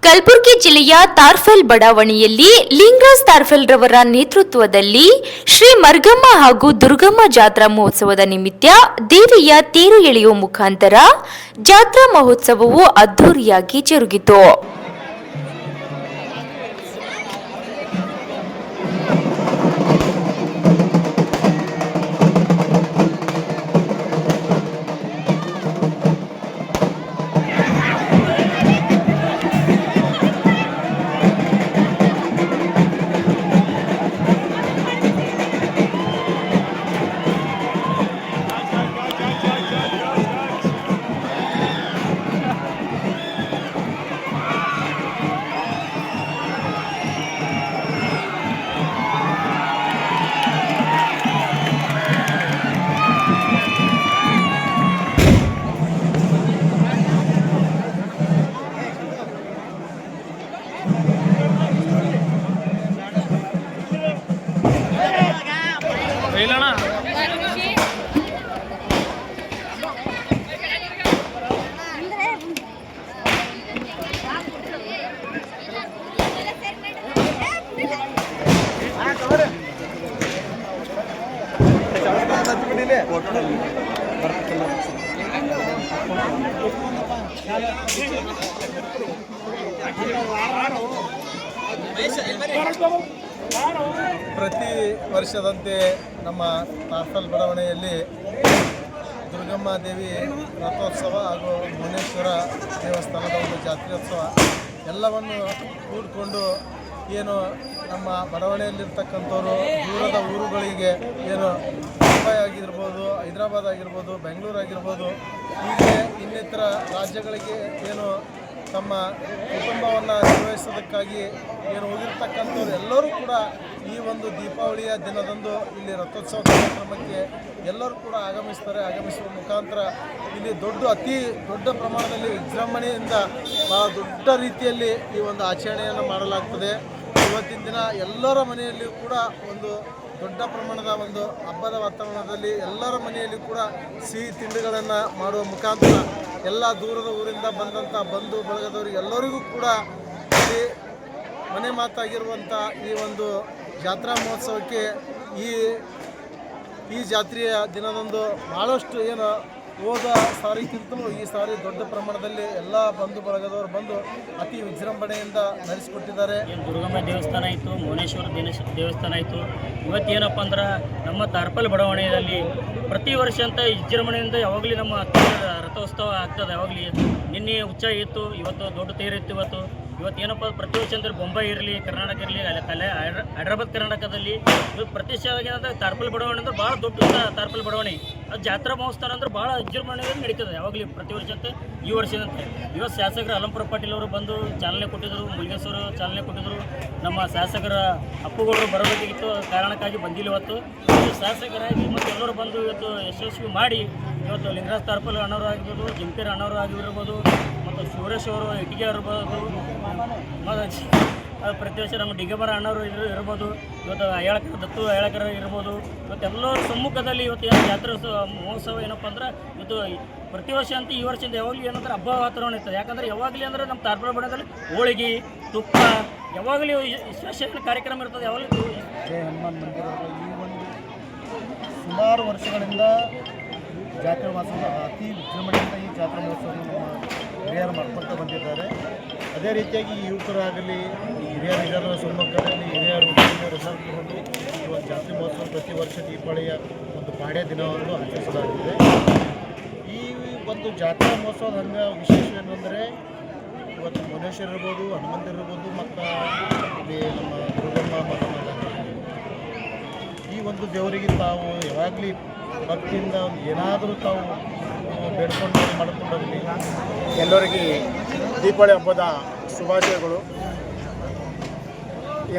ಕಲಬುರಗಿ ಜಿಲ್ಲೆಯ ತಾರ್ಫೆಲ್ ಬಡಾವಣೆಯಲ್ಲಿ ಲಿಂಗರಾಜ್ ತಾರ್ಫೆಲ್ ರವರ ನೇತೃತ್ವದಲ್ಲಿ ಶ್ರೀ ಮರ್ಗಮ್ಮ ಹಾಗೂ ದುರ್ಗಮ್ಮ ಜಾತ್ರಾ ಮಹೋತ್ಸವದ ನಿಮಿತ್ತ ದೇವಿಯ ತೇರು ಎಳೆಯುವ ಮುಖಾಂತರ ಜಾತ್ರಾ ಮಹೋತ್ಸವವು ಅದ್ದೂರಿಯಾಗಿ ಜರುಗಿತು. ಪ್ರತಿ ವರ್ಷದಂತೆ ನಮ್ಮ ತಾರ್ಫೆಲ್ ಬಡಾವಣೆಯಲ್ಲಿ ದುರ್ಗಮ್ಮ ದೇವಿ ರಥೋತ್ಸವ ಹಾಗೂ ಭುವನೇಶ್ವರ ದೇವಸ್ಥಾನದ ಒಂದು ಜಾತ್ರೋತ್ಸವ ಎಲ್ಲವನ್ನು ಕೂಡಿಕೊಂಡು ಏನು ನಮ್ಮ ಬಡಾವಣೆಯಲ್ಲಿರ್ತಕ್ಕಂಥವ್ರು ದೂರದ ಊರುಗಳಿಗೆ ಏನು ಮುಂಬೈ ಆಗಿರ್ಬೋದು, ಹೈದರಾಬಾದ್ ಆಗಿರ್ಬೋದು, ಬೆಂಗಳೂರು ಆಗಿರ್ಬೋದು, ಹೀಗೆ ಇನ್ನಿತರ ರಾಜ್ಯಗಳಿಗೆ ಏನು ತಮ್ಮ ಕುಟುಂಬವನ್ನು ನಿರ್ವಹಿಸೋದಕ್ಕಾಗಿ ಏನು ಹೋಗಿರ್ತಕ್ಕಂಥವ್ರು ಎಲ್ಲರೂ ಕೂಡ ಈ ಒಂದು ದೀಪಾವಳಿಯ ದಿನದಂದು ಇಲ್ಲಿ ರಥೋತ್ಸವ ಕಾರ್ಯಕ್ರಮಕ್ಕೆ ಎಲ್ಲರೂ ಕೂಡ ಆಗಮಿಸುವ ಮುಖಾಂತರ ಇಲ್ಲಿ ಅತಿ ದೊಡ್ಡ ಪ್ರಮಾಣದಲ್ಲಿ ವಿಜೃಂಭಣೆಯಿಂದ ಬಹಳ ದೊಡ್ಡ ರೀತಿಯಲ್ಲಿ ಈ ಒಂದು ಆಚರಣೆಯನ್ನು ಮಾಡಲಾಗ್ತದೆ. ಇವತ್ತಿನ ದಿನ ಎಲ್ಲರ ಮನೆಯಲ್ಲಿಯೂ ಕೂಡ ಒಂದು ದೊಡ್ಡ ಪ್ರಮಾಣದ ಒಂದು ಹಬ್ಬದ ವಾತಾವರಣದಲ್ಲಿ ಎಲ್ಲರ ಮನೆಯಲ್ಲಿ ಕೂಡ ಸಿಹಿ ತಿಂಡಿಗಳನ್ನು ಮಾಡುವ ಮುಖಾಂತರ ಎಲ್ಲ ದೂರದ ಊರಿಂದ ಬಂದಂಥ ಬಂಧು ಬಳಗದವರಿಗೆ ಎಲ್ಲರಿಗೂ ಕೂಡ ಇಲ್ಲಿ ಮನೆ ಮಾತಾಗಿರುವಂಥ ಈ ಒಂದು ಜಾತ್ರಾ ಮಹೋತ್ಸವಕ್ಕೆ ಈ ಜಾತ್ರೆಯ ದಿನದಂದು ಭಾಳಷ್ಟು ಏನು ಹೋದ ಸಾರಿಗಿಂತಲೂ ಈ ಸಾರಿ ದೊಡ್ಡ ಪ್ರಮಾಣದಲ್ಲಿ ಎಲ್ಲ ಬಂಧು ಬಳಗದವರು ಬಂದು ಅತಿ ವಿಜೃಂಭಣೆಯಿಂದ ನಡೆಸಿಕೊಟ್ಟಿದ್ದಾರೆ. ದುರ್ಗಮ್ಮ ದೇವಸ್ಥಾನ ಆಯಿತು, ಭುವನೇಶ್ವರ ದೇವಸ್ಥಾನ ಆಯಿತು. ಇವತ್ತೇನಪ್ಪ ಅಂದ್ರೆ ನಮ್ಮ ತಾರ್ಫೆಲ್ ಬಡಾವಣೆಯಲ್ಲಿ ಪ್ರತಿ ವರ್ಷ ಅಂತ ವಿಜೃಂಭಣೆಯಿಂದ ಯಾವಾಗಲೂ ನಮ್ಮ ರಥೋತ್ಸವ ಆಗ್ತದೆ. ಯಾವಾಗಲೂ ನಿನ್ನೆ ಉತ್ಸಾಹ ಇತ್ತು, ಇವತ್ತು ದೊಡ್ಡ ತೇರಿತ್ತು. ಇವತ್ತೇನಪ್ಪ ಪ್ರತಿ ವರ್ಷ ಅಂದರೆ ಬೊಂಬೈ ಇರಲಿ, ಕರ್ನಾಟಕ ಇರಲಿ, ಹೈದರಾಬಾದ್ ಕರ್ನಾಟಕದಲ್ಲಿ ಇವತ್ತು ಪ್ರತಿಷ್ಠೆ ತಾರ್ಫೆಲ್ ಬಡಾವಣೆ ಅಂದ್ರೆ ಭಾಳ ದೊಡ್ಡ ತಾರ್ಫೆಲ್ ಬಡಾವಣೆ. ಅದು ಜಾತ್ರಾ ಮಹೋತ್ಸವ ಅಂದ್ರೆ ಭಾಳ ವಿಜೃಂಭಣೆಯಲ್ಲಿ ನಡೀತದೆ ಯಾವಾಗಲೂ ಪ್ರತಿ ವರ್ಷ ಅಂತ ಈ ವರ್ಷದಂತೆ. ಇವತ್ತು ಶಾಸಕರು ಅಲಂಪುರ ಪಾಟೀಲ್ ಅವರು ಬಂದು ಚಾಲನೆ ಕೊಟ್ಟಿದ್ದರು, ಮುಲ್ಗೇಶ್ವರು ಚಾಲನೆ ಕೊಟ್ಟಿದ್ದರು. ನಮ್ಮ ಶಾಸಕರ ಅಪ್ಪುಗೌಡರು ಬರಬೇಕಿತ್ತು, ಕಾರಣಕ್ಕಾಗಿ ಬಂದಿಲ್ಲ. ಇವತ್ತು ಶಾಸಕರಾಗಿ ಮತ್ತು ಎಲ್ಲರೂ ಬಂದು ಇವತ್ತು ಯಶಸ್ವಿ ಮಾಡಿ ಇವತ್ತು ಲಿಂಗರಾಜ್ ತಾರ್ಫೆಲ್ ಅಣ್ಣವರು ಆಗಿರ್ಬೋದು, ಜಿಂಕೇರ್ ಅಣ್ಣವರು ಆಗಿರ್ಬೋದು, ಮತ್ತು ಸುರೇಶ್ ಅವರು ಇಟ್ಟಿಗೆ ಇರ್ಬೋದು, ಪ್ರತಿ ವರ್ಷ ನಮ್ಮ ಡಿಗಮರ ಅಣ್ಣವರು ಇರ್ಬೋದು, ಇವತ್ತು ದತ್ತು ಅಯಾಳಕರ ಇರ್ಬೋದು. ಇವತ್ತೆಲ್ಲರ ಸಮ್ಮುಖದಲ್ಲಿ ಇವತ್ತು ಏನು ಜಾತ್ರಾ ಮಹೋತ್ಸವ ಏನಪ್ಪ ಅಂದ್ರೆ ಇವತ್ತು ಪ್ರತಿ ವರ್ಷ ಅಂತ ಈ ವರ್ಷದಿಂದ ಯಾವಾಗಲೂ ಏನಂದ್ರೆ ಹಬ್ಬ ವಾತಾವರಣ ಇರ್ತದೆ. ಯಾಕಂದರೆ ಯಾವಾಗಲೂ ಅಂದರೆ ನಮ್ಮ ತಾರ್ಫೆಲ್ ಬಡಾವಣೆಯಲ್ಲಿ ಹೋಳಿಗೆ, ತುಪ್ಪ, ಯಾವಾಗಲೂ ವಿಶೇಷ ಕಾರ್ಯಕ್ರಮ ಇರ್ತದೆ. ಯಾವಾಗಲೂ ಹನುಮಾನ್ ಮಂದಿರ ಈ ಒಂದು ಸುಮಾರು ವರ್ಷಗಳಿಂದ ಜಾತ್ರಾ ಮಹೋತ್ಸವ ಅತಿ ವಿಜೃಂಭಣೆಯಿಂದ ಈ ಜಾತ್ರಾ ಮಹೋತ್ಸವವನ್ನು ನಮ್ಮ ಹಿರಿಯರು ಮಾಡ್ಕೊಳ್ತಾ ಬಂದಿದ್ದಾರೆ. ಅದೇ ರೀತಿಯಾಗಿ ಯುವಕರಾಗಲಿ, ಹಿರಿಯರ ಸಮ್ಮುಖದಲ್ಲಿ ಹಿರಿಯರು ಎಲ್ಲರೂ ತಗೊಂಡು ಈ ಒಂದು ಜಾತ್ರಾ ಮಹೋತ್ಸವ ಪ್ರತಿ ವರ್ಷ ದೀಪಾವಳಿಯ ಒಂದು ಪಾಡ್ಯ ದಿನವನ್ನು ಆಚರಿಸಲಾಗುತ್ತದೆ. ಈ ಒಂದು ಜಾತ್ರಾ ಮಹೋತ್ಸವದ ವಿಶೇಷವೇನು ಅಂದರೆ ಇವತ್ತು ಭುವನೇಶ್ವರ ಇರ್ಬೋದು, ಹನುಮಂತ ಇರ್ಬೋದು, ಮತ್ತು ಇಲ್ಲಿ ನಮ್ಮ ದುರ್ಗಮ್ಮ ಈ ಒಂದು ದೇವರಿಗೆ ತಾವು ಯಾವಾಗಲೂ ಭಕ್ತಿಯಿಂದ ಏನಾದರೂ ತಾವು ಬೇಡ್ಕೊಂಡು ಮಾಡಿಕೊಂಡೋಗಲಿ. ಎಲ್ಲರಿಗೆ ದೀಪಾವಳಿ ಹಬ್ಬದ ಶುಭಾಶಯಗಳು.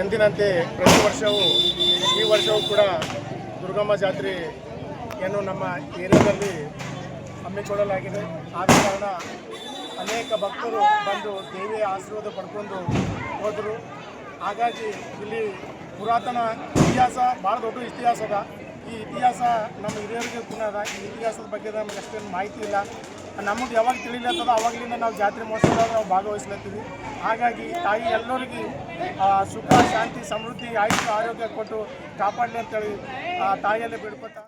ಎಂದಿನಂತೆ ಪ್ರತಿ ವರ್ಷವೂ ಈ ವರ್ಷವೂ ಕೂಡ ದುರ್ಗಮ್ಮ ಜಾತ್ರೆ ಏನು ನಮ್ಮ ಏರಿಯಾದಲ್ಲಿ ಹಮ್ಮಿಕೊಳ್ಳಲಾಗಿದೆ. ಆದ ಕಾರಣ ಅನೇಕ ಭಕ್ತರು ಬಂದು ದೇವಿಯ ಆಶೀರ್ವಾದ ಪಡ್ಕೊಂಡು ಹೋದರು. ಹಾಗಾಗಿ ಇಲ್ಲಿ ಪುರಾತನ ಇತಿಹಾಸ ಭಾಳ ದೊಡ್ಡ ಇತಿಹಾಸ ಅದ. ಈ ಇತಿಹಾಸ ನಮ್ಮ ಹಿರಿಯರಿಗೆ ಅದ. ಈ ಇತಿಹಾಸದ ಬಗ್ಗೆ ನಮಗೆ ಅಷ್ಟೇನು ಮಾಹಿತಿ ಇಲ್ಲ. ನಮಗೆ ಯಾವಾಗ ತಿಳಿಲತ್ತದ ಅವಾಗಲಿಂದ ನಾವು ಜಾತ್ರೆ ಮಹೋತ್ಸವದಾಗ ನಾವು ಭಾಗವಹಿಸ್ಲತ್ತೀವಿ. ಹಾಗಾಗಿ ತಾಯಿ ಎಲ್ಲರಿಗೂ ಸುಖ ಶಾಂತಿ ಸಮೃದ್ಧಿ ಆಯುಷ್ಯ ಆರೋಗ್ಯ ಕೊಟ್ಟು ಕಾಪಾಡಲಿ ಅಂತೇಳಿ ತಾಯಿಯಲ್ಲಿ ಬೇಡ್ಕೊತಾ